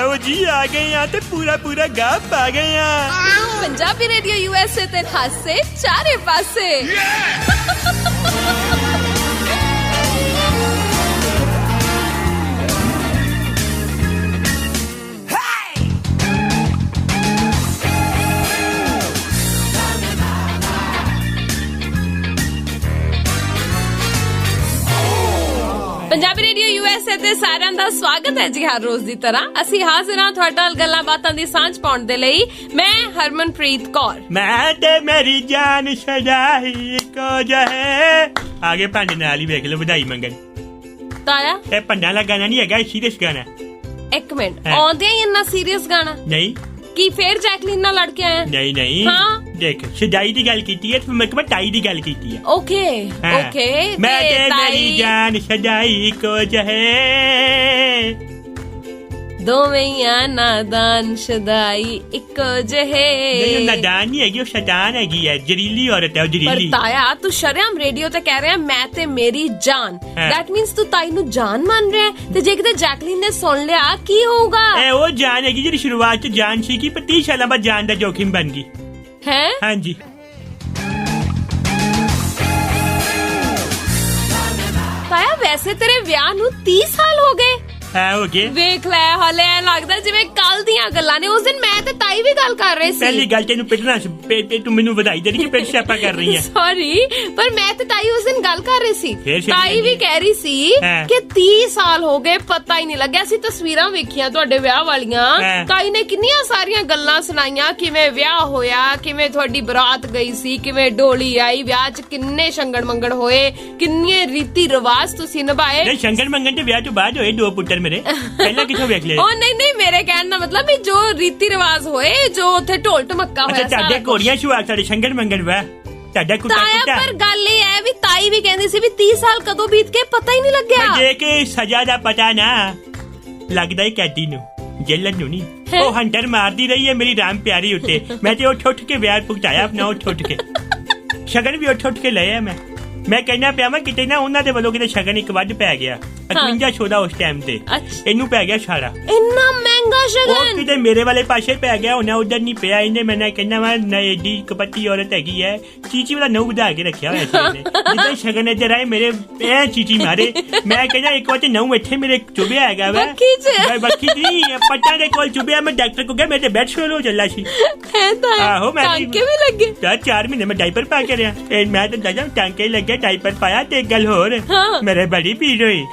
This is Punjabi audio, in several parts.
आओ जी आ गए यहाँ ते पूरा गाँव पा गए यहाँ। पंजाबी रेडियो यूएसए ते खासे चारे पासे। पंजाबी रेडियो यूएसए ते सारिਆਂ ਦਾ ਸਵਾਗਤ ਹੈ ਜੀ ਹਰ ਰੋਜ਼ ਦੀ ਤਰ੍ਹਾਂ ਅਸੀਂ ਹਾਜ਼ਰ ਹਾਂ ਤੁਹਾਡੇ ਨਾਲ ਗੱਲਾਂ ਬਾਤਾਂ ਦੀ ਸਾਂਝ ਪਾਉਣ ਦੇ ਲਈ। ਮੈਂ ਹਰਮਨਪ੍ਰੀਤ ਕੌਰ। ਮੈਂ ਤੇ ਮੇਰੀ ਜਾਨ ਛਡਾਈ ਕੋ ਜਹੇ ਆਗੇ ਪੰਡ ਨਾਲ ਹੀ ਵੇਖ ਲਓ ਵਧਾਈ ਮੰਗਣ। ਤਾਇਆ ਇਹ ਪੰਡਾਂ ਵਾਲਾ ਗਾਣਾ ਨਹੀਂ ਹੈਗਾ, ਸੀਰੀਅਸ ਗਾਣਾ। ਇੱਕ ਮਿੰਟ ਆਉਂਦੇ ਹੀ ਇੰਨਾ ਸੀਰੀਅਸ ਗਾਣਾ ਨਹੀਂ ਕੀ ਫੇਰ ਜੈਕਲੀਨ ਨਾਲ ਲੜ ਕੇ ਆਇਆ? ਨਹੀਂ ਹਾਂ ਦੇਖ ਛਡਾਈ ਦੀ ਗੱਲ ਕੀਤੀ ਹੈ ਤੇ ਮੈਂ ਕਿਹਾ ਟਾਈ ਦੀ ਗੱਲ ਕੀਤੀ ਹੈ। ਓਕੇ ਮੈਂ ਤੇ ਮੇਰੀ ਜਾਨ ਛਡਾਈ ਕੋ ਜਹੇ ਦੋਵੇਂ ਨਾਦਾਨ ਸ਼ਦਾਈ ਇੱਕੋ ਜਿਹੇ। ਨਹੀਂ ਨਾਦਾਨ ਨਹੀਂ ਹੈਗੀ, ਉਹ ਸ਼ੈਤਾਨ ਹੈਗੀ ਹੈ, ਜ਼ਰੀਲੀ ਔਰਤ ਹੈ ਉਹ ਜ਼ਰੀਲੀ। ਪਰ ਤਾਇਆ ਤੂੰ ਸ਼ਰਮ ਰੇਡੀਓ ਤੇ ਕਹਿ ਰਿਹਾ ਮੈਂ ਤੇ ਮੇਰੀ ਜਾਨ, ਦੈਟ ਮੀਨਸ ਤੂੰ ਤਾਈ ਨੂੰ ਜਾਨ ਮੰਨ ਰਿਹਾ ਤੇ ਜੇ ਕਿਤੇ ਜੈਕਲੀਨ ਨੇ ਸੁਣ ਲਿਆ ਕੀ ਹੋਊਗਾ? ਇਹ ਉਹ ਜਾਨ ਹੈਗੀ ਜਿਹੜੀ ਸ਼ੁਰੂਆਤ ਚ ਜਾਨ ਸੀ ਕਿ 30 ਸਾਲਾਂ ਬਾਅਦ ਜਾਨ ਦਾ ਜੋਖਿਮ ਬਣ ਗਈ ਹੈ। ਹਾਂਜੀ ਤਾਇਆ ਵੈਸੇ ਤੇਰੇ ਵਿਆਹ ਨੂੰ 30 ਸਾਲ ਹੋ ਗਏ। ਵੇਖ ਲੈ ਹਲੇ ਐ ਲੱਗਦਾ ਜਿਵੇਂ ਕੱਲ ਦੀਆਂ ਗੱਲਾਂ ਨੇ। ਉਸ ਦਿਨ ਮੈਂ ਤੇ ਤਾਈ ਵੀ ਗੱਲ ਕਰ ਰਹੇ ਸੀ। ਪਹਿਲੀ ਗੱਲ ਤੈਨੂੰ ਪਿੱਟਣਾ ਸੀ, ਤੂੰ ਮੈਨੂੰ ਵਧਾਈ ਦੇ ਰਹੀ ਕਿ ਪਿੱਟ ਛਾਪਾ ਕਰ ਰਹੀ ਹੈ। ਸੌਰੀ ਪਰ ਮੈਂ ਤੇ ਤਾਈ ਉਸ ਦਿਨ ਗੱਲ ਕਰ ਰਹੇ ਸੀ। ਤਾਈ ਵੀ ਕਹਿ ਰਹੀ ਸੀ ਕਿ 30 ਸਾਲ ਹੋ ਗਏ ਪਤਾ ਹੀ ਨਹੀਂ ਲੱਗਿਆ। ਸੀ ਤਸਵੀਰਾਂ ਵੇਖੀਆਂ ਤੁਹਾਡੇ ਵਿਆਹ ਵਾਲੀਆਂ, ਤਾਈ ਨੇ ਕਿੰਨੀਆਂ ਸਾਰੀਆਂ ਗੱਲਾਂ ਸੁਣਾਈਆਂ, ਕਿਵੇਂ ਵਿਆਹ ਹੋਇਆ, ਕਿਵੇਂ ਤੁਹਾਡੀ ਬਰਾਤ ਗਈ ਸੀ, ਕਿਵੇਂ ਡੋਲੀ ਆਈ, ਵਿਆਹ ਚ ਕਿੰਨੇ ਸ਼ੰਗਣ ਮੰਗਣ ਹੋਏ, ਕਿੰਨੇ ਰੀਤੀ ਰਿਵਾਜ ਤੁਸੀਂ ਨਿਭਾਏ। ਨਹੀਂ ਸ਼ੰਗਣ ਮੰਗਣ ਤੇ ਵਿਆਹ ਤੋਂ ਬਾਅਦ ਹੋਏ 2 ਪੁੱਤਰ ਮੇਰੇ, ਪਹਿਲਾਂ ਕਿਥੋਂ ਵੇਖ ਲਿਆ? ਉਹ ਨਹੀਂ ਮੇਰੇ ਕਹਿਣ ਦਾ ਮਤਲਬ ਵੀ ਜੋ ਰੀਤੀ ਰਿਵਾਜ ਹੋਏ, ਜੋ ਉੱਥੇ ਢੋਲ ਢਮੱਕਾ ਹੋਇਆ। ਤੁਹਾਡੇ ਘੋੜੀਆਂ ਸ਼ੁਆ ਸਾਡੇ ਸ਼ੰਗਣ ਮੰਗਣ ਵਾ ਤੁਹਾਡਾ ਕੁੱਤਾ ਪਰ ਗੱਲ ਇਹ ਹੈ ਵੀ ਤਾਈ ਵੀ ਕਹਿੰਦੀ ਸੀ ਵੀ 30 ਸਾਲ ਕਦੋਂ ਬੀਤ ਕੇ ਪਤਾ ਹੀ ਨਹੀਂ ਲੱਗਿਆ। ਜੇ ਕਿ ਸਜ਼ਾ ਦਾ ਪਤਾ ਨਾ ਲੱਗਦਾ ਹੀ ਕੈਦੀ ਨੂੰ, ਜੇਲਰ ਨੂੰ ਨਹੀਂ। ਉਹ ਹੰਟਰ ਮਾਰਦੀ ਰਹੀ ਹੈ ਮੇਰੀ ਰਾਮ ਪਿਆਰੀ ਉੱਤੇ। ਮੈਂ ਤੇ ਉੱਠ ਕੇ ਵਿਆਹ ਭੁਗਤਾਇਆ ਆਪਣਾ, ਉੱਠ ਕੇ ਸ਼ਗਨ ਵੀ ਉੱਠ ਕੇ ਲਿਆ। ਮੈਂ ਕਹਿਣਾ ਪਿਆ ਮੈਂ ਕਿਤੇ ਨਾ ਉਹਨਾਂ ਦੇ ਵੱਲੋਂ ਕਿਤੇ ਸ਼ਗਨ ਇੱਕ ਵੱਧ ਪੈ ਗਿਆ 51 ਉਸ ਟਾਈਮ ਤੇ। ਇਹਨੂੰ ਪੈ ਗਿਆ ਸਾਰਾ ਇੰਨਾ ਮਹਿੰਗਾ ਸ਼ਗਨ। ਉਹ ਕਿਤੇ ਮੇਰੇ ਵਾਲੇ ਪਾਸੇ ਪੈ ਗਿਆ, ਉਹਨਾਂ ਉਧਰ ਨਹੀਂ ਪਿਆ। ਇਹਨੇ ਮੈਨਾਂ ਕਹਿੰਦਾ ਵਾ ਨਾ ਏਡੀ ਕਪੱਤੀ ਔਰਤ ਹੈਗੀ ਹੈ, ਚੀਚੀ ਵਾਲਾ ਨਹੁੰ ਵਧਾ ਕੇ ਰੱਖਿਆ ਹੋਇਆ ਸੀ ਜਿੱਦਾਂ ਸ਼ਗਨ ਇੱਧਰ ਆਏ ਮੇਰੇ ਐ ਚੀਚੀ ਮਾਰੇ। ਮੈਂ ਕਹਿੰਦਾ ਇੱਕ ਵਾਰ ਤੇ ਨਹੁੰ ਇੱਥੇ ਮੇਰੇ ਚੁਭਿਆ ਹੈਗਾ ਵਾ ਬੱਖੀ ਜੀ ਪੱਟਾਂ ਦੇ ਕੋਲ ਚੁਭਿਆ। ਮੈਂ ਡਾਕਟਰ ਕੋ ਗਿਆ, ਮੇਰੇ ਬੈਡ ਸ਼ੋਰ ਹੋ ਚੱਲਾ ਸੀ। ਆਹੋ ਮੈਂ ਟਾਂਕੇ ਵੀ ਲੱਗੇ 4 ਮਹੀਨੇ ਮੈਂ ਡਾਈਪਰ ਪਾ ਕੇ ਰਿਹਾ। ਮੈਂ ਤਾਂ ਦੱਸਾਂ ਟਾਂਕੇ ਲੱਗੇ, ਡਾਈਪਰ ਪਾਇਆ ਤੇ ਗੱਲ ਹੋਰ ਮੇਰੇ ਬੜੀ ਪੀੜ ਹੋਈ।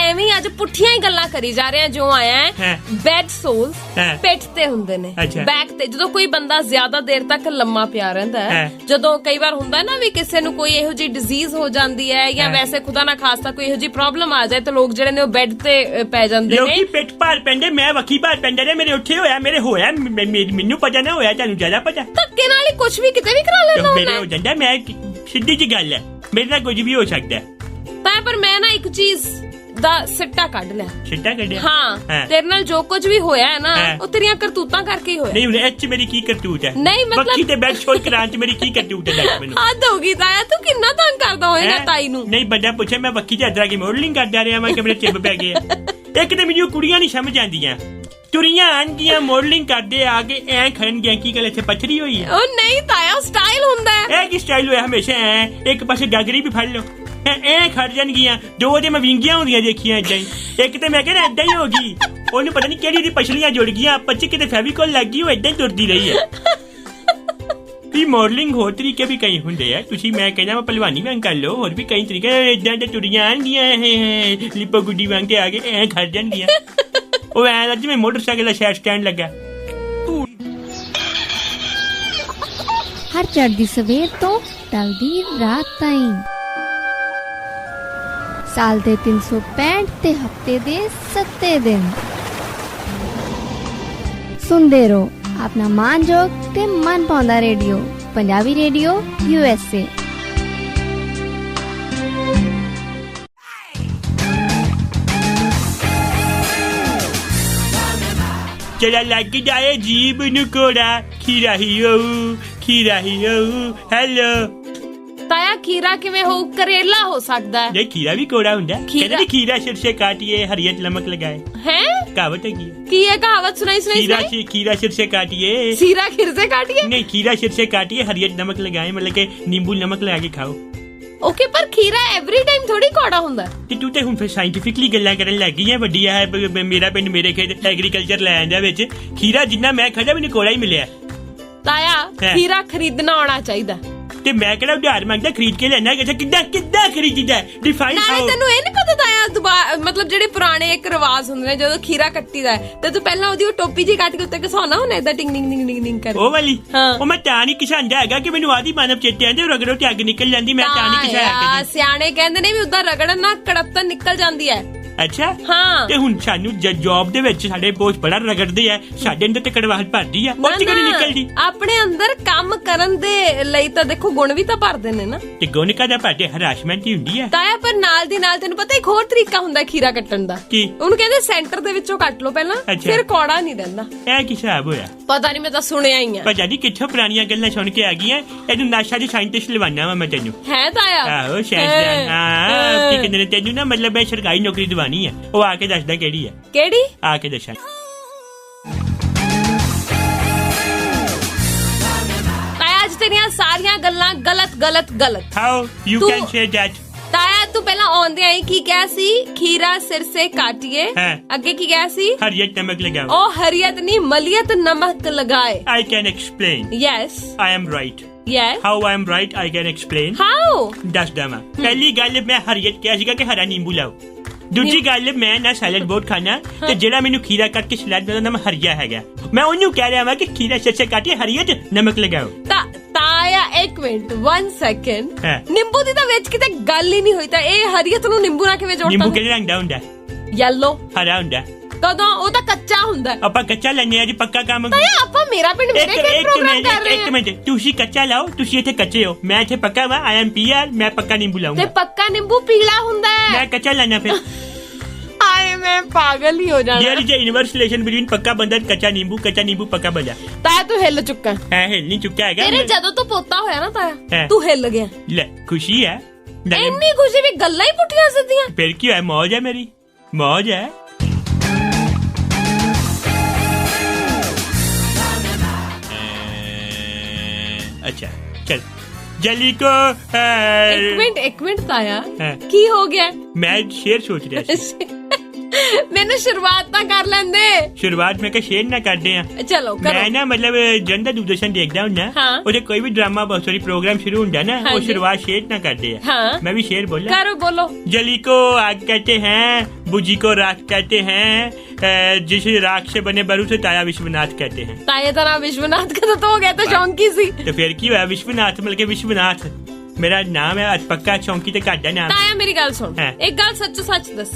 ਐਵੇਂ ਅੱਜ ਪੁੱਠੀਆਂ ਹੀ ਗੱਲਾਂ ਕਰੀ ਜਾ ਰਹੇ ਜੋ ਆਇਆ ਹੈ। ਬੈਡ ਸੋਲਸ ਪਿੱਠ ਤੇ ਹੁੰਦੇ ਨੇ, ਬੈਕ ਤੇ। ਜਦੋਂ ਕੋਈ ਬੰਦਾ ਜ਼ਿਆਦਾ ਦੇਰ ਤੱਕ ਲੰਮਾ ਪਿਆ ਰਹਿੰਦਾ ਹੈ, ਜਦੋਂ ਕਈ ਵਾਰ ਹੁੰਦਾ ਨਾ ਵੀ ਕਿਸੇ ਨੂੰ ਕੋਈ ਇਹੋ ਜਿਹੀ ਡਿਜ਼ੀਜ਼ ਹੋ ਜਾਂਦੀ ਹੈ ਜਾਂ ਵੈਸੇ ਖੁਦਾ ਨਾ ਖਾਸਤਾ ਕੋਈ ਇਹੋ ਜਿਹੀ ਪ੍ਰੋਬਲਮ ਆ ਜਾਏ ਤਾਂ ਲੋਕ ਜਿਹੜੇ ਨੇ ਉਹ ਬੈਡ ਤੇ ਪੈ ਜਾਂਦੇ ਨੇ। ਲੋਕੀ ਪਿੱਠ ਭਾਰ ਪੈਂਦੇ, ਮੈਂ ਵੱਖੀ ਭਾਰ ਪੈਂਦਾ ਰਿਹਾ। ਮੇਰੇ ਉੱਥੇ ਹੋਇਆ, ਮੇਰੇ ਹੋਇਆ, ਮੈਨੂੰ ਪਤਾ ਨਾ ਹੋਇਆ, ਤੁਹਾਨੂੰ ਜ਼ਿਆਦਾ ਪਤਾ। ਧੱਕੇ ਨਾਲ ਹੀ ਕੁਝ ਵੀ ਕਿਤੇ ਵੀ ਕਰਾ ਲੈਂਦਾ ਮੇਰੇ ਹੋ ਜਾਂਦਾ। ਮੈਂ ਸਿੱਧੀ ਜੀ ਗੱਲ ਹੈ, ਮੇਰੇ ਨਾਲ ਕੁਝ ਵੀ ਹੋ ਸਕਦਾ ਪਰ ਮੈਂ ਨਾ ਇੱਕ ਚੀਜ਼ ਦਾ ਸਿੱਟਾ ਕੱਢ ਲਿਆ। ਸਿੱਟਾ ਕੱਢਿਆ? ਹਾਂ ਤੇਰੇ ਨਾਲ ਜੋ ਕੁਝ ਵੀ ਹੋਇਆ ਹੈ ਨਾ ਉਹ ਤੇਰੀਆਂ ਕਰਤੂਤਾਂ ਕਰਕੇ ਹੀ ਹੋਇਆ। ਨਹੀਂ ਇਹ ਚ ਮੇਰੀ ਕੀ ਕਰਤੂਤ ਹੈ? ਨਹੀਂ ਮਤਲਬ ਬੱਕੀ ਤੇ ਬੈਡ ਸ਼ੋਰ ਕਰਾਂ ਚ ਮੇਰੀ ਕੀ ਕਰਤੂਤ ਹੈ ਦੱਸ ਮੈਨੂੰ। ਹੱਦ ਹੋ ਗਈ ਤਾਇਆ, ਤੂੰ ਕਿੰਨਾ ਤੰਗ ਕਰਦਾ ਹੋਏਗਾ ਤਾਈ ਨੂੰ। ਨਹੀਂ ਬੰਦਾ ਪੁੱਛੇ ਮੈਂ ਬੱਕੀ ਤੇ ਅਦਰਾ ਕੀ ਮੋਡਲਿੰਗ ਕਰਦਾ ਰਿਹਾ ਮੈਂ ਕਿ ਮੇਰੇ ਚਿੱਬ ਪੈ ਗਏ। ਇੱਕ ਤੇ ਮੈਨੂੰ ਕੁੜੀਆਂ ਨਹੀਂ ਸਮਝ ਆਉਂਦੀਆਂ, ਤੁਰੀਆਂ ਆਣਗੀਆਂ ਮੋਡਲਿੰਗ ਕਰਦੇ ਆ ਕੇ ਐ ਖੜਨਗੀਆਂ ਕੀ ਗੱਲ ਇੱਥੇ ਪੱਥਰੀ ਹੋਈ ਹੈ। ਉਹ ਨਹੀਂ ਤਾਇਆ ਸਟਾਈਲ ਹੁੰਦਾ ਹੈ। ਇਹ ਕੀ ਸਟਾਈਲ ਹੋਇਆ? ਹਮੇਸ਼ਾ ਐ ਇੱਕ ਪਾਸੇ ਗਾਗਰੀ ਵੀ ਫੜ ਲਓ, ਐ ਖੜ ਜਾਣਗੀਆਂ। 2 ਦੇ ਮੈਂ ਵਿੰਗੀਆਂ ਹੁੰਦੀਆਂ ਦੇਖੀਆਂ ਏਦਾਂ ਹੀ। ਇੱਕ ਤੇ ਮੈਂ ਕਹਿੰਦਾ ਏਦਾਂ ਹੀ ਹੋ ਗਈ, ਉਹਨੂੰ ਪਤਾ ਨਹੀਂ ਕਿਹੜੀ ਦੀ ਪਛਲੀਆਂ ਜੁੜ ਗਈਆਂ ਆਪਸ ਚ, ਕਿਤੇ ਫੈਵੀਕੋਲ ਲੱਗ ਗਈ, ਉਹ ਏਦਾਂ ਹੀ ਤੁਰਦੀ ਰਹੀ ਹੈ। ਵੀ ਮਾਡਲਿੰਗ ਹੋਰ ਤਰੀਕੇ ਵੀ ਕਈ ਹੁੰਦੇ ਆ। ਤੁਸੀਂ ਮੈਂ ਕਹਿੰਦਾ ਮੈਂ ਪਹਿਲਵਾਨੀ ਵਾਂਗ ਕਰ ਲਓ, ਹੋਰ ਵੀ ਕਈ ਤਰੀਕੇ ਏਦਾਂ ਤੇ ਤੁਰੀਆਂ ਆਣਗੀਆਂ ਲਿਪੋ ਗੁੱਡੀ ਵਾਂਗ ਤੇ ਆ ਕੇ ਐ ਖੜ ਜਾਣਗੀਆਂ। ਉਹ ਐ ਜਿਵੇਂ ਮੋਟਰਸਾਈਕਲ ਦਾ ਸ਼ੈਰ ਸਟੈਂਡ ਲੱਗਾ। ਹਰ ਚੜ੍ਹਦੀ ਸਵੇਰ ਤੋਂ ਢਲਦੀ ਰਾਤ ਤਾਈਂ, ਸਾਲ ਦੇ 365 ਤੇ ਹਫਤੇ ਦੇ 7 ਦਿਨ ਸੁਣਦੇ ਰਹੋ ਆਪਣਾ ਮਾਨਯੋਗ ਤੇ ਮਨ ਪਾਉਂਦਾ ਰੇਡੀਓ, ਪੰਜਾਬੀ ਰੇਡੀਓ यूएसए। चला लग जाए जीभ नु कोड़ा, खीरा ही हो, खीरा ही हो। हेलो ताया ਖੀਰਾ ਕਿਵੇਂ ਹੋ, ਕਰੇਲਾ ਹੋ ਸਕਦਾ ਨਹੀਂ ਖੀਰਾ ਵੀ ਕੋੜਾ ਹੁੰਦਾ। ਕਹਿੰਦੇ ਖੀਰਾ ਸਿਰ ਸੇ ਕਾਟਿਏ ਹਰੀਅਤ ਨਮਕ ਲਗਾਏ ਹੈ। ਕਹਾਵਤ ਹੈ ਕੀ ਹੈ ਕਹਾਵਤ? ਸੁਣਾਈ खीरा सिर से काटिए, खीरा खिर से काटिए नहीं खीरा सिर से काटिए हरियत नमक लगाए, मतलब के नींबू नमक लगा के खाओ। ओके पर खीरा एवरी टाइम थोड़ी कौड़ा ਹੁੰਦਾ ਤੇ ਤੂੰ ਤੇ ਹੁਣ ਫਿਰ ਸਾਇੰਟੀਫਿਕਲੀ ਗੱਲਾਂ ਕਰਨ ਲੱਗ ਗਈ ਹੈ। ਵੱਡੀ ਹੈ ਮੇਰਾ ਪਿੰਡ ਮੇਰੇ ਖੇਤ ਐਗਰੀਕਲਚਰ ਲੈਂਡ ਦੇ ਵਿੱਚ ਖੀਰਾ ਜਿੰਨਾ ਮੈਂ ਖਾਦਾ ਮੈਨੂੰ ਕੋੜਾ ਹੀ ਮਿਲਿਆ। ਤਾਇਆ ਖੀਰਾ ਖਰੀਦਣਾ ਆਉਣਾ ਚਾਹੀਦਾ ਤੇ ਮੈਂ ਕਿਹੜਾ ਉਧਾਰ ਮੰਗਦਾ ਖਰੀਦ ਕੇ ਲੈਣਾ ਕਿ ਕਿੱਦਾਂ ਖਰੀਦੀਦਾ ਡਿਫਾਈਨ ਨਾਲੇ ਤੈਨੂੰ ਇਹ ਨਹੀਂ ਪਤਾ ਤਾਇਆ ਮਤਲਬ ਜਿਹੜੇ ਪੁਰਾਣੇ ਇੱਕ ਰਿਵਾਜ ਹੁੰਦੇ ਨੇ ਜਦੋਂ ਖੀਰਾ ਕੱਟੀਦਾ ਤੇ ਤੂੰ ਪਹਿਲਾਂ ਉਹਦੀ ਉਹ ਟੋਪੀ ਜੀ ਕੱਟ ਕੇ ਉੱਤੇ ਘਸਾਉਣਾ ਹੁੰਦਾ ਏਦਾਂ ਟਿੰਗ ਟਿੰਗ ਟਿੰਗ ਟਿੰਗ ਕਰ ਉਹ ਵਾਲੀ ਉਹ ਮੈਂ ਤਾਂ ਨਹੀਂ ਕਿਸਾਂਦਾ ਹੈਗਾ ਕਿ ਮੈਨੂੰ ਆਦੀ ਮਾਨਵ ਚੇਤੇ ਆਂਦੇ ਰਗੜੋ ਤੇ ਅੱਗ ਨਿਕਲ ਜਾਂਦੀ ਮੈਂ ਤਾਂ ਨਹੀਂ ਕਿਸਾਇਆ। ਸਿਆਣੇ ਕਹਿੰਦੇ ਨੇ ਵੀ ਉਦਾਂ ਰਗੜਨ ਨਾਲ ਕੜਪਤਨ ਨਿਕਲ ਜਾਂਦੀ ਹੈ। ਅੱਛਾ ਹਾਂ ਤੇ ਹੁਣ ਸਾਨੂੰ ਜੌਬ ਦੇ ਵਿੱਚ ਸਾਡੇ ਬਹੁਤ ਬੜਾ ਰਗੜਦੇ ਆ ਸਾਡੇ ਅੰਦਰ ਤੇ ਕੜਵਾਹਟ ਭਰਦੀ ਆ ਉਹ ਕਿਉਂ ਨਿਕਲਦੀ? ਆਪਣੇ ਅੰਦਰ ਕੰਮ ਕਰਨ ਦੇ ਲਈ ਤਾਂ ਦੇਖੋ ਗੁਣ ਵੀ ਤਾਂ ਭਰਦੇ ਨੇ ਨਾ ਤੇ ਗੁਣ ਕਾਹਦਾ ਭਰਦੇ? ਹਰਾਸਮੈਂਟ ਹੀ ਹੁੰਦੀ ਆ ਤਾਇਆ। ਪਰ ਨਾਲ ਦੀ ਨਾਲ ਤੈਨੂੰ ਪਤਾ ਇੱਕ ਹੋਰ ਤਰੀਕਾ ਹੁੰਦਾ ਖੀਰਾ ਕੱਟਣ ਦਾ। ਕੀ? ਉਹਨੂੰ ਕਹਿੰਦੇ ਸੈਂਟਰ ਦੇ ਵਿੱਚੋਂ ਕੱਟ ਲਓ ਪਹਿਲਾਂ ਫਿਰ ਕੌੜਾ ਨਹੀਂ ਰਹਿੰਦਾ। ਇਹ ਕੀ ਹਿਸਾਬ ਹੋਇਆ? ਪਤਾ ਨਹੀਂ ਮੈਂ ਤਾਂ ਸੁਣਿਆ ਹੀ ਆ। ਪਤਾ ਨਹੀਂ ਕਿੱਥੋਂ ਪੁਰਾਣੀਆਂ ਗੱਲਾਂ ਸੁਣ ਕੇ ਆ ਗਈਆਂ। ਇਹਨੂੰ ਨਾਸ਼ਾ ਦੇ ਸਾਇੰਟਿਸਟ ਲਵਾਨਾ ਵਾ ਮੈਂ ਤੈਨੂੰ। ਹੈ ਤਾਇਆ? ਆਹੋ ਸ਼ਾਇਦ ਹਾਂ ਕੀ ਕਹਿੰਦੇ ਨੇ ਤੈਨੂੰ ਨਾ ਮਤਲਬ ਇਹ ਸਰਕਾਰੀ ਨੌਕਰੀ ਦਿਵਾਨੀ ਆ। ਉਹ ਆ ਕੇ ਦੱਸਦਾ ਕਿਹੜੀ ਹੈ। ਕਿਹੜੀ? ਆ ਕੇ ਦੱਸਾਂ। ਤਾਇਆ ਅੱਜ ਤੇਰੀਆਂ ਸਾਰੀਆਂ ਗੱਲਾਂ ਗਲਤ। How you can say that? ਤਾਇਆ ਤੂੰ ਪਹਿਲਾਂ ਆਉਂਦੇ ਆਈ ਕੀ ਕਿਹਾ ਸੀ? ਖੀਰਾ ਸਿਰ ਸੇ ਕਾਟਿਏ, ਅੱਗੇ ਕੀ ਕਿਹਾ ਸੀ? ਹਰੀਅਤ ਨਮਕ ਲਗਾਓ। ਉਹ ਹਰੀਅਤ ਨਹੀਂ ਮਲੀਅਤ ਨਮਕ ਲਗਾਏ। I can explain. Yes. I am right. Yes. How I am right I can explain. How? ਦੱਸ ਦਵਾਂ। ਪਹਿਲੀ ਗੱਲ ਮੈਂ ਹਰੀਅਤ ਕਿਹਾ ਸੀਗਾ ਕਿ ਹਰਾ ਨਿੰਬੂ ਲਾਓ। ਦੂਜੀ ਗੱਲ ਮੈਂ ਨਾ ਸੈਲਡ ਬਹੁਤ ਖਾਣਾ ਤੇ ਜਿਹੜਾ ਮੈਨੂੰ ਖੀਰਾ ਕੱਟ ਕੇ ਸਲਾਦ ਦਾ ਨਾਮ ਹਰੀਆ ਹੈਗਾ ਮੈਂ ਉਹਨੂੰ ਕਹਿ ਰਿਹਾ ਵਾਂ ਕਿ ਖੀਰਾ ਸਿਰ ਸੇ ਕਾਟਿਏ ਹਰੀਅਤ ਨਮਕ ਲਗਾਓ। ਤਾਇਆ ਇੱਕ ਮਿੰਟ 1 ਸੈਕਿੰਡ ਨਿੰਬੂ ਦੀ ਤਾਂ ਵਿੱਚ ਕਿਤੇ ਗੱਲ ਹੀ ਨਹੀਂ ਹੋਈ ਤਾਂ ਇਹ ਹਰੀਅਤ ਨੂੰ ਨਿੰਬੂ ਨਾਲ ਕਿਵੇਂ ਜੋੜਦਾ? ਨਿੰਬੂ ਕਿਹੜੇ ਰੰਗ ਦਾ ਹੁੰਦਾ? ਯੈਲੋ। ਹਰਾ ਹੁੰਦਾ। ਕਦੋਂ? ਉਹ ਤਾਂ ਕੱਚਾ ਹੁੰਦਾ। ਆਪਾਂ ਕੱਚਾ ਲੈਣੇ ਆ ਜੀ ਪੱਕਾ ਕੰਮ। ਆਪਾਂ ਮੇਰਾ ਪਿੰਡ ਮੇਰੇ ਖੇਤ ਪ੍ਰੋਗਰਾਮ ਕਰ ਰਹੇ ਹਾਂ। ਇੱਕ ਮਿੰਟ ਤੁਸੀਂ ਕੱਚਾ ਲਾਓ ਤੁਸੀਂ ਇੱਥੇ ਕੱਚੇ ਹੋ ਮੈਂ ਇੱਥੇ ਪੱਕਾ ਵਾ I am PR ਮੈਂ ਪੱਕਾ ਨਿੰਬੂ ਲਾਉਂਗਾ। ਤੇ ਪੱਕਾ ਨਿੰਬੂ ਪੀਲਾ ਹੁੰਦਾ ਹੈ। ਮੈਂ ਕੱਚਾ ਲੈਣਾ ਫਿਰ। ਆਏ ਮੈਂ ਪਾਗਲ ਹੀ ਹੋ ਜਾਣਾ। There is a inverse relation between ਪੱਕਾ ਬੰਦਾ ਕੱਚਾ ਨਿੰਬੂ ਪੱਕਾ ਬੰਦਾ। ਤਾਇਆ ਤੂੰ ਹਿੱਲ ਚੁੱਕਾ ਹੈ? ਹਿੱਲ ਨਹੀਂ ਚੁੱਕਾ ਹੈਗਾ ਤੇਰੇ ਜਦੋਂ ਤੂੰ ਪੋਤਾ ਹੋਇਆ ਨਾ ਤਾਇਆ ਤੂੰ ਹਿੱਲ ਗਿਆ। ਲੈ ਖੁਸ਼ੀ ਹੈ ਇੰਨੀ ਖੁਸ਼ੀ ਵੀ ਗੱਲਾਂ ਹੀ ਪੁੱਠੀਆਂ ਸਿੱਧੀਆਂ। ਫਿਰ ਕੀ ਹੋਇਆ? ਮੌਜ ਹੈ ਮੇਰੀ ਮੌਜ ਹੈ। ਅੱਛਾ ਚਲ ਜਲੀ ਕੋ ਇੱਕ ਮਿੰਟ ਤਾਇਆ ਕੀ ਹੋ ਗਿਆ? ਮੈਂ ਸ਼ੇਰ ਸੋਚ ਰਿਹਾ ਸੀ। ਮੈਨੂੰ ਸ਼ੁਰੂਆਤ ਤਾਂ ਕਰ ਲੈਂਦੇ। ਸ਼ੁਰੂਆਤ ਮੈਂ ਕਿਹਾ ਸ਼ੇਰ ਨਾ ਕਰਦੇ ਆ। ਚਲੋ ਕਰੋ। ਮੈਂ ਨਾ ਮਤਲਬ ਜਨਤਾ ਦੂਰਦਰਸ਼ਨ ਦੇਖਦਾ ਹੁੰਦਾ ਉਹਦੇ ਕੋਈ ਵੀ ਡਰਾਮਾ ਸੌਰੀ ਪ੍ਰੋਗਰਾਮ ਸ਼ੁਰੂ ਹੁੰਦਾ ਨਾ ਉਹ ਸ਼ੁਰੂਆਤ ਸ਼ੇਰ ਨਾ ਕਰਦੇ ਆ। मैं भी शेर बोला। करो बोलो। जली को आग कहते हैं बुझी को राख कहते हैं जिस राख से बने बरू से ताया विश्वनाथ कहते हैं। ताया तो नाम विश्वनाथ का तो हो गया तो शौंकी सी। तो फिर की हुआ विश्वनाथ मिल के विश्वनाथ मेरा नाम है ਅੱਜ ਪੱਕਾ ਚੌਂਕੀ ਤੇ ਘਾਟਾ ਨਾਮ। ਤਾਇਆ ਮੇਰੀ ਗੱਲ ਸੁਣ ਇੱਕ ਗੱਲ ਸੱਚ ਦੱਸ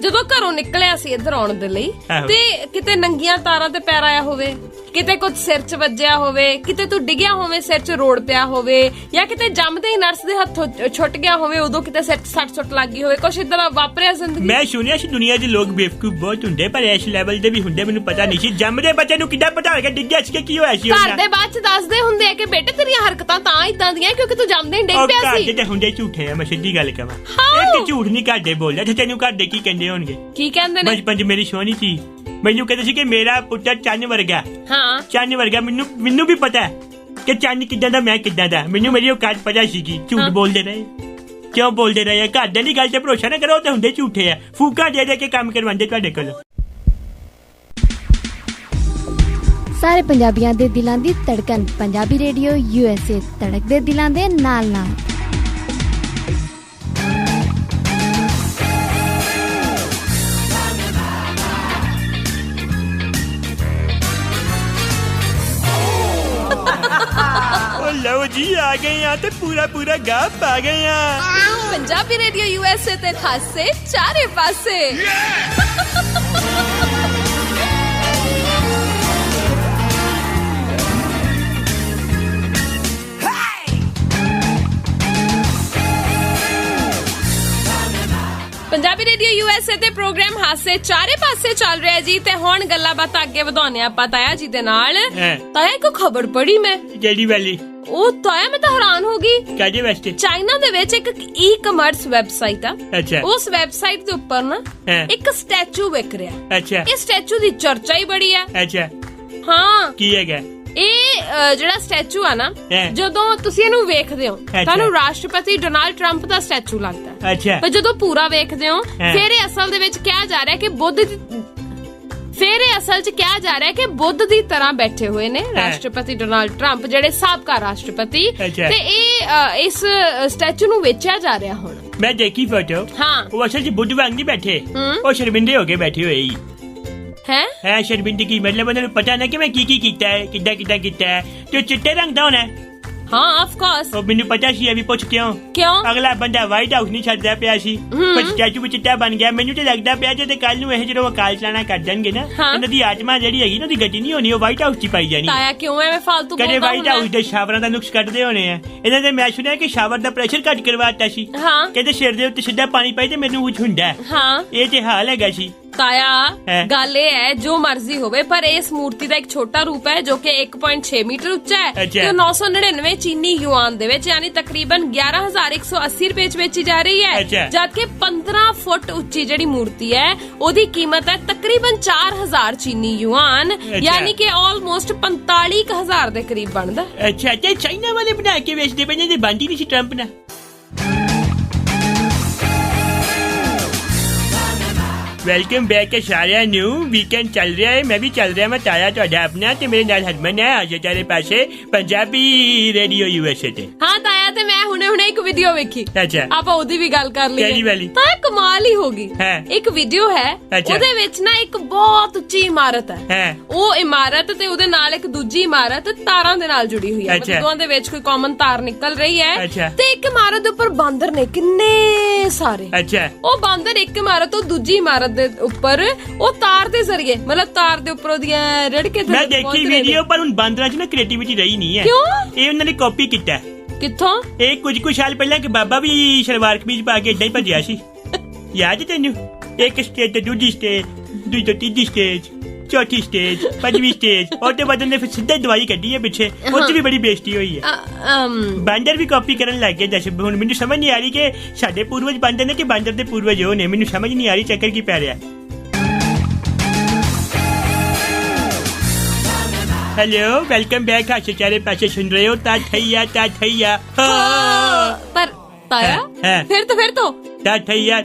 ਜਦੋਂ ਘਰੋਂ ਨਿਕਲਿਆ ਸੀ ਇੱਧਰ ਆਉਣ ਦੇ ਲਈ ਤੇ ਕਿਤੇ ਨੰਗੀਆਂ ਤਾਰਾਂ ਤੇ ਪੈਰ ਆਇਆ ਹੋਵੇ ਕਿਤੇ ਕੁਝ ਸਿਰ 'ਚ ਵੱਜਿਆ ਹੋਵੇ ਕਿਤੇ ਤੂੰ ਡਿੱਗਿਆ ਹੋਵੇ ਸਿਰ 'ਚ ਰੋੜ ਪਿਆ ਹੋਵੇ ਜਾਂ ਕਿਤੇ ਜੰਮਦੇ ਹੀ ਨਰਸ ਦੇ ਹੱਥੋਂ ਛੁੱਟ ਗਿਆ ਹੋਵੇ ਉਦੋਂ ਕਿਤੇ ਸਿਰ 'ਚ ਸੱਟ ਸੁੱਟ ਲੱਗ ਗਈ ਹੋਵੇ ਕੁਛ ਇਦਾਂ ਵਾਪਰਿਆ ਜ਼ਿੰਦਗੀ? ਮੈਂ ਸੁਣਿਆ ਸੀ ਦੁਨੀਆ 'ਚ ਲੋਕ ਬੇਵਕੂਫ ਬਹੁਤ ਹੁੰਦੇ ਪਰ ਇਸ ਲੈਵਲ ਦੇ ਵੀ ਹੁੰਦੇ ਮੈਨੂੰ ਪਤਾ ਨਹੀਂ ਸੀ। ਜੰਮਦੇ ਬੱਚੇ ਨੂੰ ਕਿੱਦਾਂ ਪਤਾ ਹੋਵੇਗਾ ਡਿੱਗਿਆ ਸੀ ਕਿ ਕੀ ਹੋਇਆ ਸੀ? ਘਰ ਦੇ ਬਾਅਦ 'ਚ ਦੱਸਦੇ ਹੁੰਦੇ ਆ ਕਿ ਬੇਟੇ ਤੇਰੀਆਂ ਹਰਕਤਾਂ ਤਾਂ ਇਦਾਂ ਦੀਆਂ ਕਿਉਂਕਿ ਤੂੰ ਜੰਮਦੇ ਹੀ ਡਿੱਗ ਪਿਆ ਸੀ। ਤੇ ਹੁੰਦੇ ਝੂਠੇ ਆ ਮੈਂ ਸਿੱਧੀ ਗੱਲ ਕਹਾਂ ਇੱਕ ਝੂਠ ਨਹੀਂ ਕਰਦੇ ਬੋਲਦਾ ਤੇ ਤੈਨੂੰ ਘਰ ਦੇ ਕੀ ਕਹਿੰਦੇ ਹੋਣਗੇ? ਕੀ ਕਹਿੰਦੇ ਨੇ? ਬਚਪਨ 'ਚ ਮੇਰੀ ਸੋਹਣੀ ਸੀ ਮੈਨੂੰ ਕਹਿੰਦੇ ਸੀ ਕਿ ਮੇਰਾ ਪੁੱਤਰ ਚੰਨ ਵਰਗਾ। ਹਾਂ ਚੰਨ ਵਰਗਾ ਮੈਨੂੰ ਵੀ ਪਤਾ ਕਿ ਚੰਨ ਕਿੱਦਾਂ ਦਾ ਮੈਂ ਕਿੱਦਾਂ ਦਾ ਮੈਨੂੰ ਮੇਰੀ ਔਕਾਤ ਪਤਾ ਸੀਗੀ। ਝੂਠ ਬੋਲਦੇ ਰਹੇ ਕਿਉਂ ਬੋਲਦੇ ਰਹੇ? ਘਰ ਦੇ ਦੀ ਗੱਲ ਤੇ ਭਰੋਸਾ ਨਾ ਕਰੋ ਤੇ ਹੁੰਦੇ ਝੂਠੇ ਆ ਫੂਕਾਂ ਦੇ ਕੇ ਕੰਮ ਕਰਵਾਉਂਦੇ ਤੁਹਾਡੇ ਕੋਲੋਂ। ਸਾਰੇ ਪੰਜਾਬੀਆਂ ਦੇ ਦਿਲਾਂ ਦੀ ਧੜਕਨ ਪੰਜਾਬੀ ਰੇਡੀਓ USA ਧੜਕਦੇ ਦਿਲਾਂ ਦੇ ਨਾਲ ਨਾਲ। ਲਓ ਜੀ ਆ ਗਏ ਆ ਤੇ ਪੂਰਾ ਗਾਪ ਆ ਗਏ ਆ। ਪੰਜਾਬੀ ਰੇਡੀਓ USA ਤੇ ਹਾਸੇ ਚਾਰੇ ਪਾਸੇ। ਪੰਜਾਬੀ ਰੇਡੀਓ USA ਤੇ ਪ੍ਰੋਗਰਾਮ ਹਾਸੇ ਚਾਰੇ ਪਾਸੇ ਚੱਲ ਰਿਹਾ ਜੀ ਤੇ ਹੁਣ ਗੱਲਾਂ ਬਾਤਾਂ ਅੱਗੇ ਵਧਾਉਣੇ ਆਪਾਂ ਤਾਇਆ ਜੀ ਦੇ ਨਾਲ। ਤਾਇਆ ਇੱਕ ਖਬਰ ਪੜ੍ਹੀ ਮੈਂ, ਜਿਹੜੀ ਵਾਲੀ? ਉਹ ਤਾਇਆ ਮੈਂ ਤਾਂ ਹੈਰਾਨ ਹੋ ਗਈ। ਕਾਹਦੇ ਵਾਸਤੇ? ਚਾਈਨਾ ਦੇ ਵਿੱਚ ਇੱਕ ਈ-ਕਮਰਸ ਵੈਬਸਾਈਟ ਆ। ਅੱਛਾ। ਉਸ ਵੈਬਸਾਈਟ ਦੇ ਉੱਪਰ ਨਾ ਇੱਕ ਸਟੈਚੂ ਵਿਕ ਰਿਹਾ। ਅੱਛਾ। ਇਹ ਸਟੈਚੂ ਦੀ ਚਰਚਾ ਹੀ ਬੜੀ ਆ। ਅੱਛਾ। ਹਾਂ। ਕੀ ਹੈਗਾ ਇਹ ਜਿਹੜਾ ਸਟੈਚੂ ਆ ਨਾ, ਜਦੋਂ ਤੁਸੀਂ ਇਹਨੂੰ ਵੇਖਦੇ ਹੋ ਤੁਹਾਨੂੰ ਰਾਸ਼ਟਰਪਤੀ ਡੋਨਾਲਡ ਟਰੰਪ ਦਾ ਸਟੈਚੂ ਲੱਗਦਾ। ਅੱਛਾ। ਪਰ ਜਦੋਂ ਪੂਰਾ ਵੇਖਦੇ ਹੋ ਫਿਰ ਇਹ ਅਸਲ ਦੇ ਵਿੱਚ ਕਿਹਾ ਜਾ ਰਿਹਾ ਕਿ ਬੁੱਧ ਦੀ ਤਰ੍ਹਾਂ ਬੈਠੇ ਹੋਏ ਨੇ ਰਾਸ਼ਟਰਪਤੀ ਡੋਨਾਲਡ ਟਰੰਪ, ਜਿਹੜੇ ਸਾਬਕਾ ਰਾਸ਼ਟਰਪਤੀ। ਤੇ ਇਹ ਇਸ ਸਟੈਚੂ ਨੂੰ ਵੇਚਿਆ ਜਾ ਰਿਹਾ ਹੁਣ। ਮੈਂ ਦੇਖੀ ਫੋਟੋ। ਹਾਂ। ਉਹ ਅਸਲ 'ਚ ਬੁੱਧ ਵਾਂਗ ਨਹੀਂ ਬੈਠੇ, ਉਹ ਸ਼ਰਮਿੰਦੇ ਹੋ ਕੇ ਬੈਠੇ ਹੋਏ ਹੈ ਸ਼ਰਮਿੰਦਗੀ। ਮਤਲਬ ਉਹਨਾਂ ਨੂੰ ਪਤਾ ਨਾ ਕਿ ਮੈਂ ਕੀ ਕੀਤਾ ਹੈ, ਕਿੱਦਾਂ ਕੀਤਾ ਹੈ। ਤੇ ਚਿੱਟੇ ਰੰਗ ਦਾ ਹੋਣਾ। ਹਾਂ, ਆਫ ਕੋਰਸ। ਉਹ ਮੈਨੂੰ ਪਤਾ ਸੀ। ਅਭੀ ਪੁੱਛ ਕਿਉਂ ਅਗਲਾ ਬੰਦਾ ਵਾਈਟ ਹਾਊਸ ਨਹੀਂ ਛੱਡਦਾ ਪਿਆ ਸੀ, ਪਰ ਸਟੈਚੂ ਵਿੱਚ ਚਿੱਟਾ ਬਣ ਗਿਆ। ਮੈਨੂੰ ਤੇ ਲੱਗਦਾ ਪਿਆ ਜੇ ਕੱਲ ਨੂੰ ਇਹ ਜਦੋਂ ਅਕਾਲ ਚਲਾਣਾ ਕਰ ਦੇਣਗੇ ਨਾ, ਇਹਨਾਂ ਦੀ ਆਤਮਾ ਜਿਹੜੀ ਹੈਗੀ ਨਾ, ਉਹਦੀ ਗੱਡੀ ਨਹੀਂ ਹੋਣੀ, ਉਹ ਵਾਈਟ ਹਾਊਸ 'ਚ ਪਾਈ ਜਾਣੀ। ਤਾਇਆ ਕਿਉਂ ਐਵੇਂ ਫਾਲਤੂ ਬੋਲਦਾ? ਕਦੇ ਵਾਈਟ ਹਾਊਸ ਦੇ ਸ਼ਾਵਰਾਂ ਦਾ ਨੁਕਸ ਕੱਢਦੇ ਹੋਣੇ ਆ ਇਹਨਾਂ ਦੇ। ਮੈਂ ਸੁਣਿਆ ਕਿ ਸ਼ਾਵਰ ਦਾ ਪ੍ਰੈਸ਼ਰ ਘੱਟ ਕਰਵਾਤਾ ਸੀ। ਕਹਿੰਦੇ ਸਿਰ ਦੇ ਉੱਤੇ ਸਿੱਧਾ ਪਾਣੀ ਪਾਈ ਤੇ ਮੈਨੂੰ ਕੁਝ ਹੁੰਦਾ। ਇਹ ਤੇ ਹਾਲ ਹੈਗਾ ਸੀ। ਤਾਇਆ ਗੱਲ ਇਹ ਹੈ, ਜੋ ਮਰਜ਼ੀ ਹੋਵੇ, ਪਰ ਇਸ ਮੂਰਤੀ ਦਾ ਇੱਕ ਛੋਟਾ ਰੂਪ ਹੈ ਜੋ ਕਿ 1.6 ਮੀਟਰ ਉੱਚਾ ਹੈ ਤੇ 999 ਚੀਨੀ ਯੂਆਨ ਦੇ ਵਿੱਚ, ਯਾਨੀ ਤਕਰੀਬਨ 11,180 ਰੁਪਏ ਚ ਵੇਚੀ ਜਾ ਰਹੀ ਹੈ। ਜਦਕਿ 15 ਫੁੱਟ ਉੱਚੀ ਜਿਹੜੀ ਮੂਰਤੀ ਹੈ ਉਹਦੀ ਕੀਮਤ ਹੈ ਤਕਰੀਬਨ 4,000 ਚੀਨੀ ਯੂਆਨ, ਯਾਨੀ ਕਿ ਆਲਮੋਸਟ 45,000 ਦੇ ਕਰੀਬ ਬਣਦਾ। ਅੱਛਾ। ਤੇ ਚਾਈਨਾ ਵਾਲੇ ਬਣਾ ਕੇ ਵੇਚਦੇ ਪਏ ਨੇ, ਬੰਦੀ ਨਹੀਂ ਸੀ ਟਰੰਪ ਨਾਲ। ਵੈਲਕਮ ਬੈਕ ਸਾਰਿਆਂ ਨੂੰ। ਵੀਕਐਂਡ ਚੱਲ ਰਿਹਾ ਹੈ, ਮੈਂ ਵੀ ਚੱਲ ਰਿਹਾ। ਮੈਂ ਤਾਇਆ ਤੁਹਾਡਾ ਆਪਣਾ ਤੇ ਮੇਰੇ ਨਾਲ ਹਰਮਨ ਹੈ ਅੱਜ ਚਾਰੇ ਪਾਸੇ ਪੰਜਾਬੀ ਰੇਡੀਓ USA ਤੇ। ਹਾਂ ਤਾਇਆ, ਤੇ ਮੈਂ ਹੁਣੇ ਇੱਕ ਵੀਡੀਓ ਵੇਖੀ। ਅੱਛਾ। ਆਪਾਂ ਉਹਦੀ ਵੀ ਗੱਲ ਕਰ ਲਈਏ। ਕਿਹੜੀ ਵਾਲੀ? ਤਾਂ ਕਮਾਲ ਹੀ ਹੋ ਗਈ। ਇੱਕ ਵੀਡੀਓ ਹੈ, ਉਹਦੇ ਵਿੱਚ ਨਾ ਇੱਕ ਬਹੁਤ ਉੱਚੀ ਇਮਾਰਤ ਹੈ। ਉਹ ਇਮਾਰਤ ਤੇ ਉਹਦੇ ਨਾਲ ਇੱਕ ਦੂਜੀ ਇਮਾਰਤ ਤਾਰਾਂ ਦੇ ਨਾਲ ਜੁੜੀ ਹੋਈ ਹੈ। ਦੋਵਾਂ ਦੇ ਵਿੱਚ ਕੋਈ ਕਾਮਨ ਤਾਰ ਨਿਕਲ ਰਹੀ ਹੈ ਤੇ ਇੱਕ ਇਮਾਰਤ ਦੇ ਉੱਪਰ ਬਾਂਦਰ ਨੇ ਕਿੰਨੇ ਸਾਰੇ। ਅੱਛਾ। ਉਹ ਬਾਂਦਰ ਇੱਕ ਇਮਾਰਤ ਤੋਂ ਦੂਜੀ ਇਮਾਰਤ ਦੇ ਉੱਪਰ ਉਹ ਤਾਰ ਦੇ ਜ਼ਰੀਏ, ਮਤਲਬ ਤਾਰ ਦੇ ਉੱਪਰ ਉਹਦੀਆਂ ਰੜਕੇ। ਮੈਂ ਦੇਖੀ ਵੀਡੀਓ, ਪਰ ਹੁਣ ਬਾਂਦਰਾਂ 'ਚ ਨਾ ਕ੍ਰੀਏਟੀਵਿਟੀ ਰਹੀ ਨਹੀਂ ਹੈ। ਕਿਉਂ? ਇਹ ਉਹਨਾਂ ਨੇ ਕਾਪੀ ਕੀਤਾ। ਕਿੱਥੋਂ? ਇਹ ਕੁਝ ਸਾਲ ਪਹਿਲਾਂ ਕਿ ਬਾਬਾ ਵੀ ਸਲਵਾਰ ਕਮੀਜ਼ ਪਾ ਕੇ ਏਦਾਂ ਹੀ ਭੱਜਿਆ ਸੀ। ਯਾਦ ਤੈਨੂੰ? ਇੱਕ ਸਟੇਜ ਤੇ ਦੂਜੀ ਸਟੇਜ, ਦੂਜੀ ਤੋਂ ਤੀਜੀ ਸਟੇਜ, ਚੌਥੀ ਸਟੇਜ, ਪੰਜਵੀਂ ਸਟੇਜ, ਉਹਦੇ ਬਾਅਦ ਉਹਨੇ ਫਿਰ ਸਿੱਧਾ ਦਵਾਈ ਕੱਢੀ ਹੈ ਪਿੱਛੇ। ਉਹ 'ਚ ਵੀ ਬੜੀ ਬੇਇੱਜ਼ਤੀ ਹੋਈ ਹੈ। ਬਾਂਦਰ ਵੀ ਕਾਪੀ ਕਰਨ ਲੱਗ ਗਏ। ਦੱਸ, ਹੁਣ ਮੈਨੂੰ ਸਮਝ ਨਹੀਂ ਆ ਰਹੀ ਕਿ ਸਾਡੇ ਪੂਰਵਜ ਬਾਂਦਰ ਨੇ ਕਿ ਬਾਂਦਰ ਦੇ ਪੂਰਵਜ ਉਹ ਨੇ। ਮੈਨੂੰ ਸਮਝ ਨਹੀਂ ਆ ਰਹੀ ਚੱਕਰ ਕੀ ਪੈ ਰਿਹਾ। Hello, welcome back. आज चारे पासे सुन रहे हो ता थैया पर ताया फिर तो ता थैया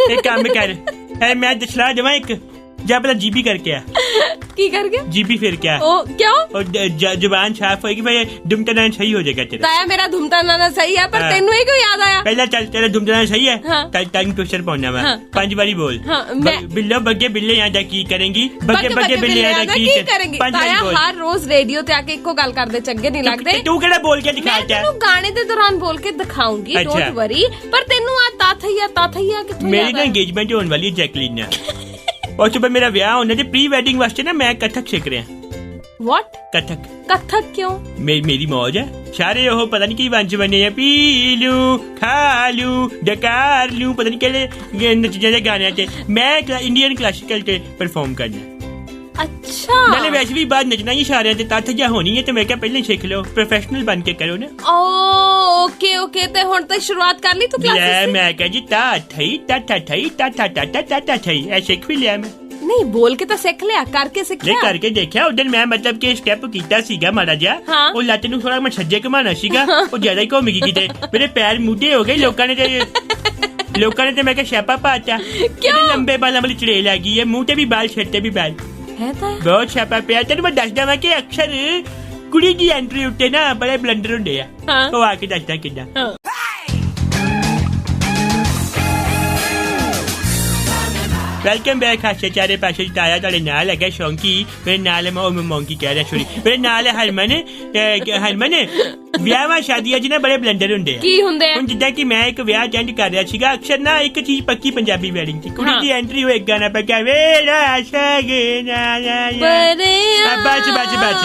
एक काम कर है, मैं दसला देवा एक जा पहला जीबी करके आ। की करके? जीबी फिर क्या? ओ क्यों? और जुबान साफ होगी भाई, दुमतना सही हो जाएगा तेरा। ताया मेरा दुमतना सही है, पर तेनू ही क्यों याद आया? पहला चल, तेरा दुमतना सही है। टाइम ट्विस्टर पहुंचना मैं 5 बारी बोल। बिल्लो बग्गे बिल्ले यहाँ की करेंगी, बग्गे बिल्ले यहाँ की करेंगी। ताया हर रोज रेडियो ते आके इको गल करदे चंगे नहीं लगदे। तू केड़ा बोल के दिखा? मैं तेनू गाने दे दौरान बोल के दिखाऊंगी, डोंट वरी। पर तेनू आ ताथैया किथों? मेरी ना एंगेजमेंट होने वाली है जैकलीन नाल, और सुबह मेरा ब्याह होना है। प्री वेडिंग वास्ते ना मैं कथक सीख रहा। What? कथक क्यों? मेरी मौज है। सारे वो पता नहीं की वंश बने हैं, पी लू, खा लू, डकार लू, पता नहीं केड़े नचने गाने थे। मैं इंडियन क्लासिकल ते परफॉर्म करना। अच्छा। मैंने वैसे भी बात नचना ही सारे ते ताथैया होनी है, तो मैं क्या पहले सीख लो, प्रोफेशनल बन के करो ना। ओके ते हुन तक शुरुआत कर ली तू क्लासेस से? मैं कह जी ता थई ऐ सीख भी लिया मैं। नहीं, बोल के तो सीख लिया, करके सीख लिया। करके देखा उधर मैं, मतलब के स्टेप कीता सीगा माड़ा जा। वो लत्त नूं थोड़ा मैं सज्जे घुमाना सीगा, वो ज्यादा ही घुम गई किते। मेरे पैर मुद्दे हो गए लोकां ने ते मैं क्या शैपा पाता। क्यों? लंबे बालों वाली चुड़ैल आ गई है, मुंह ते भी बाल, सिर ते भी बाल, बहुत छापा पिया। तेन मैं दसदा वा कि अक्सर कुड़ी दी एंट्री उत्ते ना बड़े ब्लंडर हुंदे आ। वो आके दसदा किदां। Welcome back. हासे चारे पासे ताया तुहाडे नाल है शौंकी। मेरे नाल है मैं मौंकी कह रहा, सॉरी। मेरे नाल है हरमन। ਵਿਆਹਾਂ ਸ਼ਾਦੀਆਂ 'ਚ ਨਾ ਬੜੇ ਬਲੰਡਰ ਹੁੰਦੇ ਆ। ਕੀ ਹੁੰਦੇ ਆ? ਹੁਣ ਜਿੱਦਾਂ ਕਿ ਮੈਂ ਇੱਕ ਵਿਆਹ ਅਟੈਂਡ ਕਰ ਰਿਹਾ ਸੀਗਾ, ਅਕਸਰ ਨਾ ਇੱਕ ਚੀਜ਼ ਪੱਕੀ ਪੰਜਾਬੀ ਵੈਡਿੰਗ 'ਚ ਕੁੜੀ ਦੀ ਐਂਟਰੀ ਹੋਏ ਗਾਣਾ ਪੱਕਾ ਵੇਰਾ ਸ਼ਗਨਾ ਬਸ।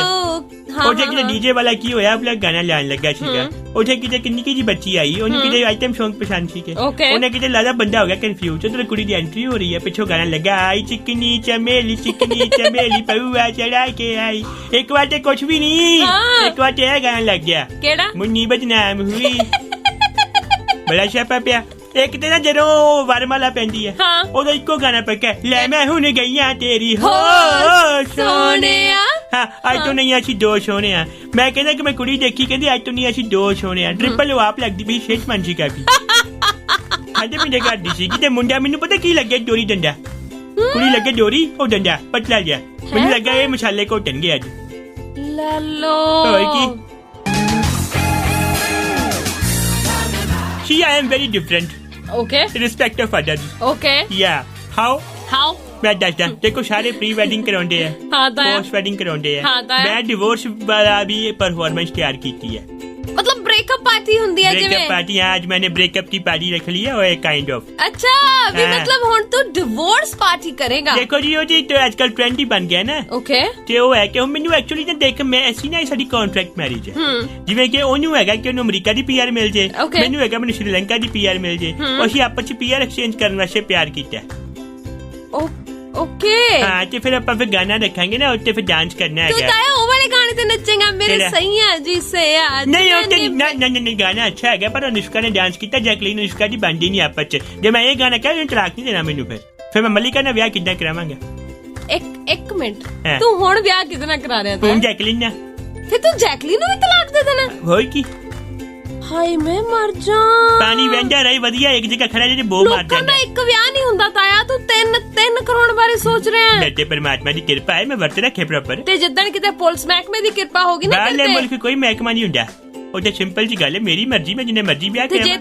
ਉੱਥੇ ਕਿਤੇ ਡੀਜੇ ਵਾਲਾ ਕੀ ਹੋਇਆ ਆਪਣਾ ਗਾਣਾ ਲਾਉਣ ਲੱਗਾ ਸੀਗਾ ਉੱਥੇ ਕਿਤੇ ਕਿੰਨੀ ਕੀ ਜੀ ਬੱਚੀ ਆਈ ਉਹਨੂੰ ਕਿਤੇ ਆਈਟਮ ਸੌਂਗ ਪਸੰਦ ਸੀਗੇ ਉਹਨੇ ਕਿਤੇ ਲਾਦਾ ਬੰਦਾ ਹੋ ਗਿਆ ਕਨਫਿਊਜ਼ ਉਧਰ ਕੁੜੀ ਦੀ ਐਂਟਰੀ ਹੋ ਰਹੀ ਹੈ ਪਿੱਛੋਂ ਗਾਣਾ ਲੱਗਾ ਆਈ ਚਿਕਨੀ ਚਮੇਲੀ ਪਊਆ ਚੜਾ ਕੇ ਆਈ ਇੱਕ ਵਾਰ ਤੇ ਕੁਛ ਵੀ ਨਹੀਂ ਇੱਕ ਵਾਰ ਤੇ ਇਹ ਗਾਣਾ ਲੱਗ ਗਿਆ ਕਿਹੜਾ ਮੁੰਨੀ ਬਦਨਾਮ ਹੋਈ ਬੜਾ ਛਾਪਾ ਪਿਆ ਇੱਕ ਤੇ ਨਾ ਜਦੋਂ ਵਰਮਾਲਾ ਪੈਂਦੀ ਹੈ ਉਦੋਂ ਇੱਕੋ ਗਾਣਾ ਪੱਕਾ ਲੈ ਮੈਂ ਹੁਣ ਗਈਆਂ ਤੇਰੀ ਹੋ ਸੋਹਣਿਆ ਹਾਂ ਅੱਜ ਤੋਂ ਨਹੀਂ ਅਸੀਂ ਦੋ ਸੋਹਣੇ ਆ ਮੈਂ ਕਹਿੰਦਾ ਕਿ ਮੈਂ ਕੁੜੀ ਦੇਖੀ ਕਹਿੰਦੀ ਅੱਜ ਤੋਂ ਨਹੀਂ ਅਸੀਂ ਦੋ ਸੋਹਣੇ ਆ ਟ੍ਰਿਪਲ ਆਪ ਲੱਗਦੀ ਵੀ ਸ਼ੇਸ਼ ਮੰਜੀ ਕਾਫੀ ਸਾਡੇ ਪਿੰਡੇ ਕਰਦੀ ਸੀ ਤੇ ਮੁੰਡਾ ਮੈਨੂੰ ਪਤਾ ਕੀ ਲੱਗਿਆ ਡੋਰੀ ਡੰਡਾ ਕੁੜੀ ਲੱਗੇ ਡੋਰੀ ਉਹ ਡੰਡਾ ਪਤਲਾ ਜਿਹਾ ਮੈਨੂੰ ਲੱਗਾ ਇਹ ਮਸਾਲੇ ਘੋਟਣਗੇ ਅੱਜ ਲੱਲੋ ਹੋਰ ਕੀ I am very different. Okay. Respect of others. Okay. Yeah. How? ਮੈਂ ਦੱਸਦਾ ਦੇਖੋ ਸਾਰੇ ਪ੍ਰੀ ਵੈਡਿੰਗ ਕਰਾਉਂਦੇ ਆ ਪੋਸਟ ਵੈਡਿੰਗ ਕਰਾਉਂਦੇ ਆ ਮੈਂ ਡਿਵੋਰਸ ਵਾਲਾ ਵੀ ਪਰਫਾਰਮੈਂਸ ਤਿਆਰ ਕੀਤੀ ਹੈ मतलब ब्रेकअप पार्टी ਹੁੰਦੀ ਹੈ ਜਿਵੇਂ ब्रेकअप पार्टी आज मैंने ब्रेकअप की पार्टी रख ली है और काइंड ऑफ अच्छा भी मतलब ਹੁਣ ਤੂੰ ਡਿਵੋਰਸ ਪਾर्टी ਕਰੇਗਾ ਦੇਖੋ ਜੀ ਉਹ ਜੀ ਤੇ ਅੱਜਕੱਲ ਟ੍ਰੈਂਡ ਹੀ ਬਣ ਗਿਆ ਨਾ ਓਕੇ ਤੇ ਉਹ ਹੈ ਕਿ ਉਹ ਮੈਨੂੰ ਐਕਚੁਅਲੀ ਤਾਂ ਦੇਖ ਮੈਂ ਅਸੀਂ ਨਾ ਸਾਡੀ ਕੰਟਰੈਕਟ ਮੈਰਿਜ ਹੈ ਜਿਵੇਂ ਕਿ ਉਹਨੂੰ ਹੈਗਾ ਕਿ ਉਹਨੂੰ ਅਮਰੀਕਾ ਦੀ ਪੀਆਰ ਮਿਲ ਜੇ ਮੈਨੂੰ ਹੈਗਾ ਮੈਨੂੰ ਸ਼੍ਰੀਲੰਕਾ ਦੀ ਪੀਆਰ ਮਿਲ ਜੇ ਅਸੀਂ ਆਪਸ ਚ ਪੀਆਰ ਐਕਸਚੇਂਜ ਕਰਨ ਵਾਸਤੇ ਪਿਆਰ ਕੀਤਾ ओके हाँ तो फिर अपन फिर गाना रखेंगे ना उससे फिर डांस करना है तू ताया वो वाले गाने पे नचेगा मेरे सैया जी से आज नहीं गाना अच्छा है पर अनुष्का ने डांस किया जैकलीन अनुष्का की बनती नहीं आपस च जब मैं ये गाना कह तलाक नहीं देना मैनू फिर मैं मलिका ना ब्याह कितना करावांगा एक मिनट तू हुण ब्याह कितना करा रहा था जैकलीन ना फिर तू जैकलीन नूं भी तलाक दे देना होर की ਹਾਏ ਮੈਂ ਮਰ ਜਾ ਪਾਣੀ ਵਹਿੰਦਾ ਰਹੀ ਵਧੀਆ ਇੱਕ ਜਗ੍ਹਾ ਖੜਾ ਜੇ ਬੋ ਮਾਰ ਜਾਂਦਾ ਇੱਕ ਵਿਆਹ ਨਹੀਂ ਹੁੰਦਾ ਤਾਇਆ ਤੂੰ 3 ਕਰੋੜ ਬਾਰੇ ਸੋਚ ਰਿਹਾ ਹੈ ਮੇਰੇ ਪਰਮਾਤਮਾ ਦੀ ਕਿਰਪਾ ਹੈ ਮੈਂ ਵਰਤ ਰੱਖੇ ਪ੍ਰੋਪਰ ਤੇ ਜਿੱਦਣ ਕਿਤੇ ਪੁਲਿਸ ਮਹਿਕਮੇ ਦੀ ਕਿਰਪਾ ਹੋਗੀ ਨਾ ਬਾਹਰਲੇ ਮੁਲਕ ਕੋਈ ਮਹਿਕਮਾ ਨਹੀਂ ਹੁੰਦਾ ਉਹ ਤੇ ਸਿੰਪਲ ਜੀ ਗੱਲ ਹੈ ਮੇਰੀ ਮਰਜ਼ੀ ਮੈਂ ਜਿੰਨੇ ਮਰਜ਼ੀ ਵਿਆਹ ਕਰਾਂ ਜੇ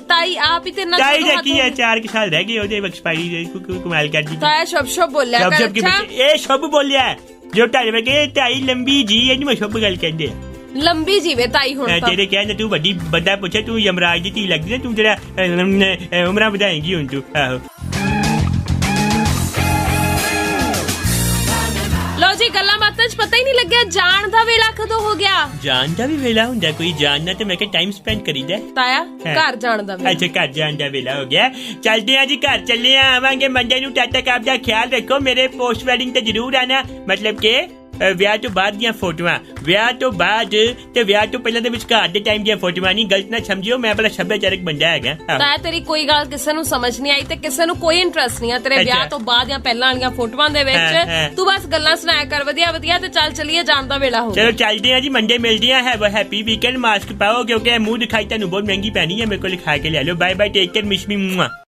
ਤਾਈ ਆਪ ਹੀ ਤੇ ਨਾ ਤਾਈ ਦਾ ਕੀ ਹੈ 4 ਸਾਲ ਰਹਿ ਗਏ ਉਹਦੇ ਐਕਸਪਾਇਰੀ ਕਮਾਲ ਕਰਦੀ ਤਾਇਆ ਸ਼ਬ ਬੋਲਿਆ ਕਰ ਅੱਛਾ ਇਹ ਸ਼ਬ ਬੋਲਿਆ ਜੋ ਢਾਈ ਵਗੇ ਤਾਈ ਲੰਬੀ ਜੀ ਇਹਨੂੰ ਮੈਂ ਸ਼ਬ ਗੱਲ ਕਹਿੰਦੇ ਆ ਲੰਬੀ ਜੀਵੇ ਤਾਈ ਹੁਣ ਤਾਂ ਤੇਰੇ ਕਹਿੰਦੇ ਤੂੰ ਵੱਡੀ ਬੰਦਾ ਪੁੱਛੇ ਤੂੰ ਯਮਰਾਜ ਦੀ ਧੀ ਲੱਗਦੀ ਤੂੰ ਤੇਰਾ ਉਮਰਾਂ ਵਧਾਏਂਗੀ ਹੁਣ ਤੂੰ ਆਹੋ ਲੋ ਜੀ ਗੱਲਾਂ ਬਾਤਾਂ ਚ ਪਤਾ ਹੀ ਨਹੀਂ ਲੱਗਿਆ ਜਾਣ ਦਾ ਵੇਲਾ ਕਦੋਂ ਹੋ ਗਿਆ ਜਾਣ ਦਾ ਵੀ ਵੇਲਾ ਹੁੰਦਾ ਕੋਈ ਜਾਣਨਾ ਤੇ ਮੈਂ ਕਿ ਟਾਈਮ ਸਪੈਂਡ ਕਰੀਦਾ ਤਾਇਆ ਘਰ ਜਾਣ ਦਾ ਵੇਲਾ ਅੱਛਾ ਘਰ ਜਾਣ ਦਾ ਵੇਲਾ ਹੋ ਗਿਆ ਚੱਲਦੇ ਆ ਜੀ ਘਰ ਚੱਲੇ ਆਵਾਂਗੇ ਮੰਡੇ ਨੂੰ ਤਦ ਤੱਕ ਆਪਦਾ ਖਿਆਲ ਰੱਖੋ ਮੇਰੇ ਪੋਸਟ ਵੈਡਿੰਗ ਤੇ ਜ਼ਰੂਰ ਆਣਾ ਮਤਲਬ ਕਿ ਵਿਆਹ ਤੋਂ ਬਾਅਦ ਦੀਆਂ ਫੋਟੋਆਂ ਵਿਆਹ ਤੋਂ ਬਾਅਦ ਤੇ ਵਿਆਹ ਤੋਂ ਪਹਿਲਾਂ ਦੇ ਵਿਚਕਾਰ ਦੇ ਟਾਈਮ ਦੀਆਂ ਫੋਟੋਆਂ ਨਹੀਂ ਗਲਤ ਨਾ ਸਮਝਿਓ ਮੈਂ ਬੜਾ ਸੱਭਿਆਚਾਰਕ ਬੰਦਾ ਹੈਗਾ ਤਾਂ ਤੇਰੀ ਕੋਈ ਗੱਲ ਕਿਸੇ ਨੂੰ ਸਮਝ ਨਹੀਂ ਆਈ ਤੇ ਕਿਸੇ ਨੂੰ ਕੋਈ ਇੰਟਰਸਟ ਨਹੀਂ ਆ ਤੇਰੇ ਵਿਆਹ ਤੋਂ ਬਾਅਦ ਜਾਂ ਪਹਿਲਾਂ ਵਾਲੀਆਂ ਫੋਟੋਆਂ ਦੇ ਵਿੱਚ ਤੂੰ ਬਸ ਗੱਲਾਂ ਸੁਣਾਇਆ ਕਰ ਵਧੀਆ ਤੇ ਚੱਲ ਚਲੀਏ ਜਾਣ ਦਾ ਵੇਲਾ ਹੋ ਚਲੋ ਚੱਲਦੇ ਆ ਜੀ ਮੰਡੇ ਮਿਲਦੇ ਆ have a happy weekend mask ਪਾਓ ਕਿਉਂਕਿ ਮੂੰਹ ਦਿਖਾਈ ਤੁਹਾਨੂੰ ਬਹੁਤ ਮਹਿੰਗੀ ਪੈਣੀ ਹੈ ਮੇਰੇ ਕੋਲ ਖਾ ਕੇ ਲੈ ਲਓ bye bye take care miss ਮੀ